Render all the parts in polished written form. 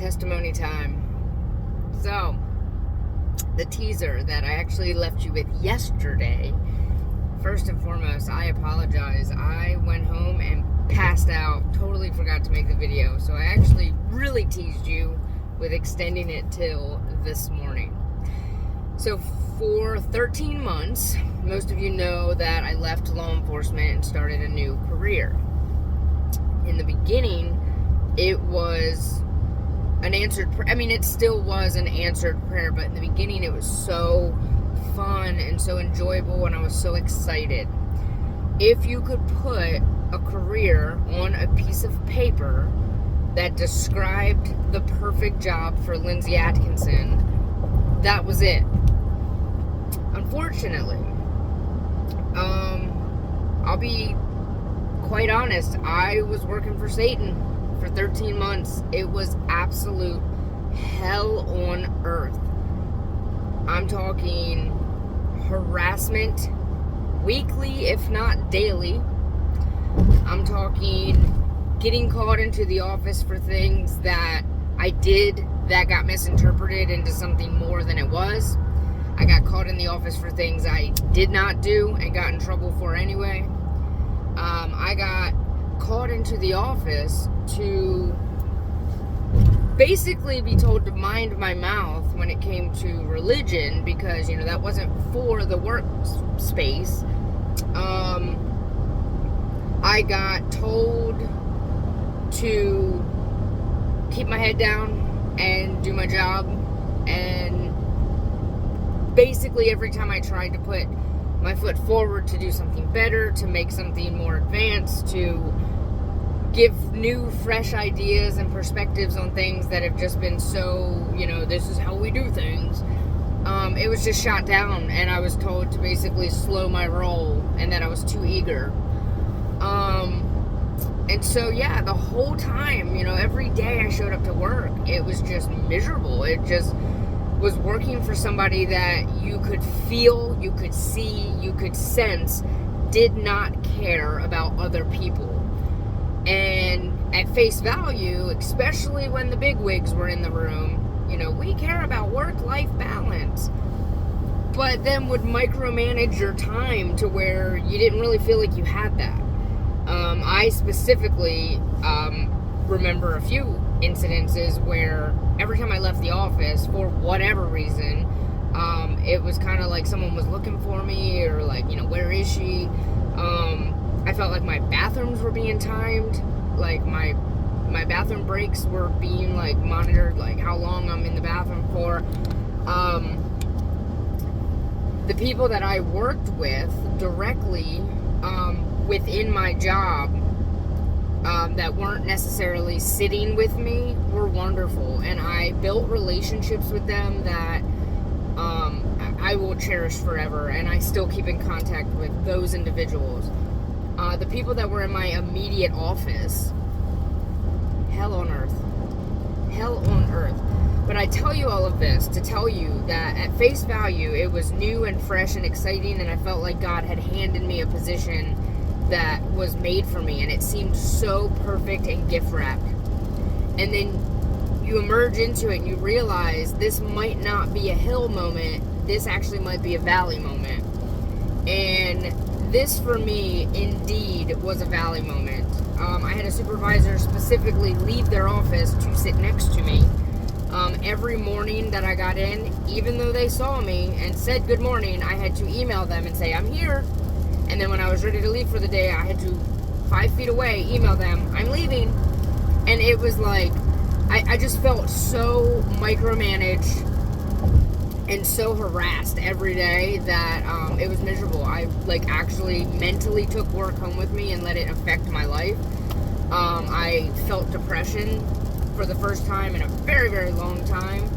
testimony time. So, the teaser that I actually left you with yesterday, first and foremost, I apologize. I went home and passed out, totally forgot to make the video. So I actually really teased you with extending it till this morning. So for 13 months, most of you know that I left law enforcement and started a new career. In the beginning, it was an answered prayer. I mean, it still was an answered prayer, but in the beginning it was so fun and so enjoyable, and I was so excited. If you could put a career on a piece of paper that described the perfect job for Lindsay Atkinson, that was it. Unfortunately, I'll be quite honest, I was working for Satan for 13 months. It was absolute hell on earth. I'm talking harassment weekly, if not daily. I'm talking getting called into the office for things that I did that got misinterpreted into something more than it was. I got called in the office for things I did not do and got in trouble for anyway. I got called into the office to basically be told to mind my mouth when it came to religion, because, you know, that wasn't for the workspace. I got told to keep my head down and do my job, and basically every time I tried to put my foot forward to do something better, to make something more advanced, to give new, fresh ideas and perspectives on things that have just been so, you know, this is how we do things, it was just shot down, and I was told to basically slow my roll and that I was too eager. And so, yeah, the whole time, you know, every day I showed up to work, it was just miserable. It just was working for somebody that you could feel, you could see, you could sense did not care about other people. And at face value, especially when the bigwigs were in the room, you know, we care about work-life balance, but then would micromanage your time to where you didn't really feel like you had that. I specifically remember a few incidences where every time I left the office, for whatever reason, it was kind of like someone was looking for me, or like, you know, where is she? I felt like my bathrooms were being timed, like my bathroom breaks were being like monitored, like how long I'm in the bathroom for. The people that I worked with directly within my job, that weren't necessarily sitting with me, were wonderful, and I built relationships with them that I will cherish forever, and I still keep in contact with those individuals. The people that were in my immediate office, hell on earth. But I tell you all of this to tell you that at face value, it was new and fresh and exciting, and I felt like God had handed me a position that was made for me, and it seemed so perfect and gift wrapped. And then you emerge into it and you realize this might not be a hill moment, this actually might be a valley moment. And this for me indeed was a valley moment. I had a supervisor specifically leave their office to sit next to me. Every morning that I got in, even though they saw me and said good morning, I had to email them and say, I'm here. And then when I was ready to leave for the day, I had to, 5 feet away, email them, I'm leaving. And it was like, I just felt so micromanaged and so harassed every day that it was miserable. I like actually mentally took work home with me and let it affect my life. I felt depression for the first time in a very, very long time.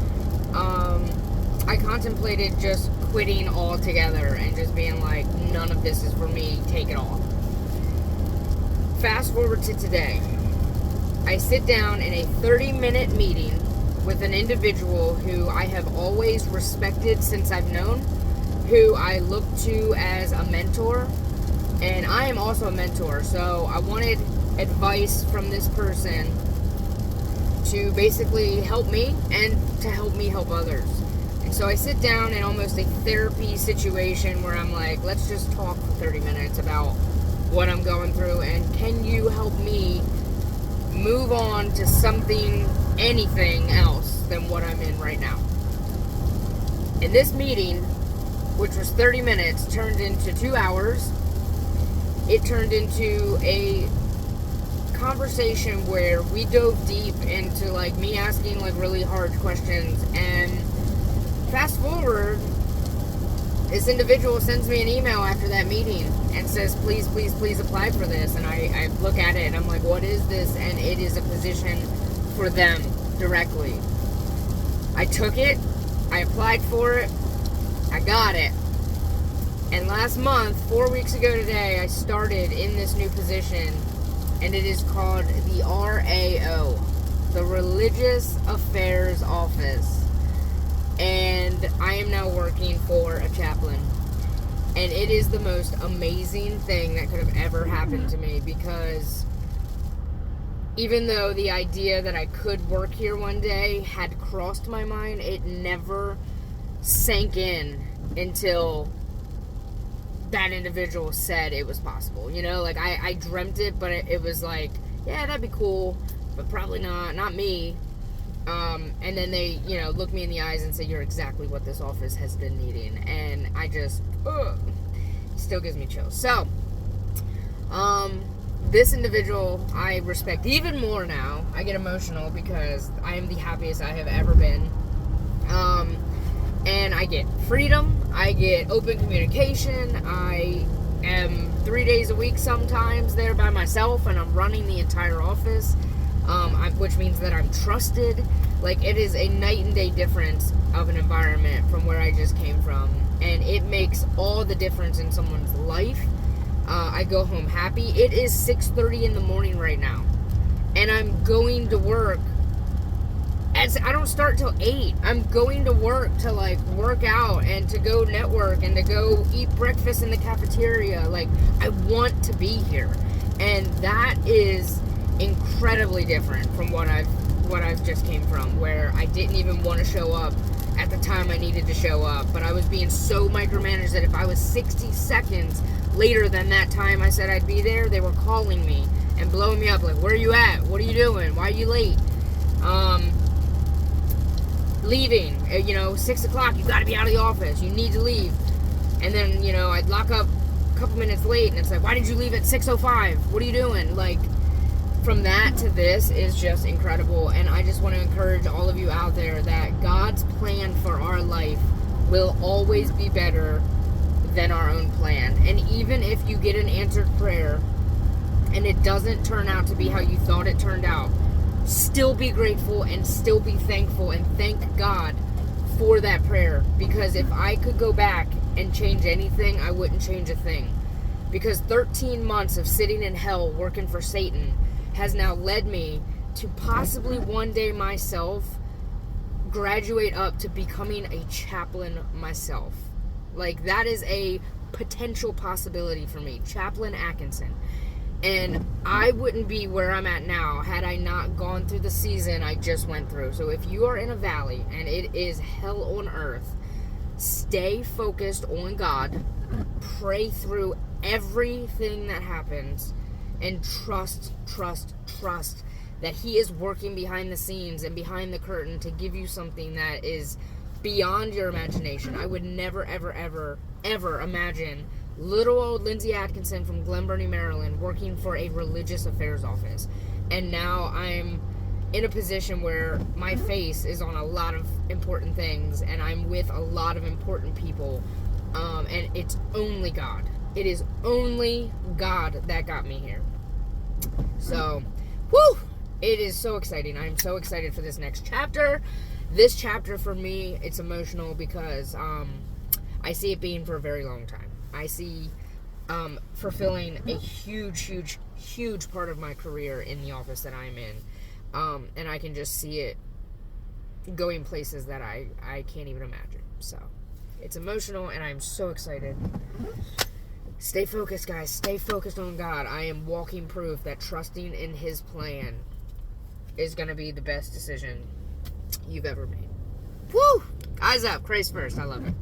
I contemplated just quitting altogether and just being like, none of this is for me, take it all. Fast forward to today. I sit down in a 30-minute meeting with an individual who I have always respected since I've known, who I look to as a mentor, and I am also a mentor, so I wanted advice from this person to basically help me and to help me help others. And so I sit down in almost a therapy situation where I'm like, let's just talk for 30 minutes about what I'm going through, and can you help me move on to something, anything else than what I'm in right now. And this meeting, which was 30 minutes, turned into 2 hours. It turned into a conversation where we dove deep into like me asking like really hard questions. And fast forward, this individual sends me an email after that meeting and says, please, please, please apply for this. And I look at it and I'm like, what is this? And it is a position for them directly. I took it, I applied for it, I got it. And last month, 4 weeks ago today, I started in this new position, and it is called the RAO, the Religious Affairs Office. And I am now working for a chaplain. And it is the most amazing thing that could have ever happened to me, because even though the idea that I could work here one day had crossed my mind, it never sank in until that individual said it was possible. You know, like I dreamt it, but it was like, yeah, that'd be cool, but probably not me. And then they, you know, look me in the eyes and say, you're exactly what this office has been needing. And I just, still gives me chills. So, this individual I respect even more now. I get emotional because I am the happiest I have ever been. And I get freedom, I get open communication, I am 3 days a week sometimes there by myself, and I'm running the entire office, which means that I'm trusted. Like, it is a night and day difference of an environment from where I just came from, and it makes all the difference in someone's life. I go home happy. It is 6:30 in the morning right now, and I'm going to work. I don't start till 8. I'm going to work to like work out and to go network and to go eat breakfast in the cafeteria. Like, I want to be here, and that is incredibly different from what I've just came from, where I didn't even want to show up at the time I needed to show up, but I was being so micromanaged that if I was 60 seconds later than that time I said I'd be there, they were calling me and blowing me up like, where are you at? What are you doing? Why are you late? Leaving, 6 o'clock, you gotta be out of the office, you need to leave. And then, I'd lock up a couple minutes late, and it's like, why did you leave at 6:05? What are you doing? Like, from that to this is just incredible. And I just want to encourage all of you out there that God's plan for our life will always be better than our own plan. And even if you get an answered prayer and it doesn't turn out to be how you thought it turned out, still be grateful and still be thankful and thank God for that prayer. Because if I could go back and change anything, I wouldn't change a thing. Because 13 months of sitting in hell working for Satan has now led me to possibly one day myself graduate up to becoming a chaplain myself. Like, that is a potential possibility for me. Chaplain Atkinson. And I wouldn't be where I'm at now had I not gone through the season I just went through. So if you are in a valley and it is hell on earth, stay focused on God. Pray through everything that happens and trust that He is working behind the scenes and behind the curtain to give you something that is beyond your imagination. I would never, ever, ever, ever imagine little old Lindsay Atkinson from Glen Burnie, Maryland, working for a religious affairs office. And now I'm in a position where my face is on a lot of important things, and I'm with a lot of important people, and it's only God. It is only God that got me here. So, it is so exciting. I'm so excited for this next chapter. This chapter for me, it's emotional because I see it being for a very long time. I see fulfilling a huge part of my career in the office that I'm in. And I can just see it going places that I can't even imagine. So, it's emotional, and I'm so excited. Stay focused, guys. Stay focused on God. I am walking proof that trusting in His plan is going to be the best decision you've ever made. Woo! Eyes up. Christ first. I love it.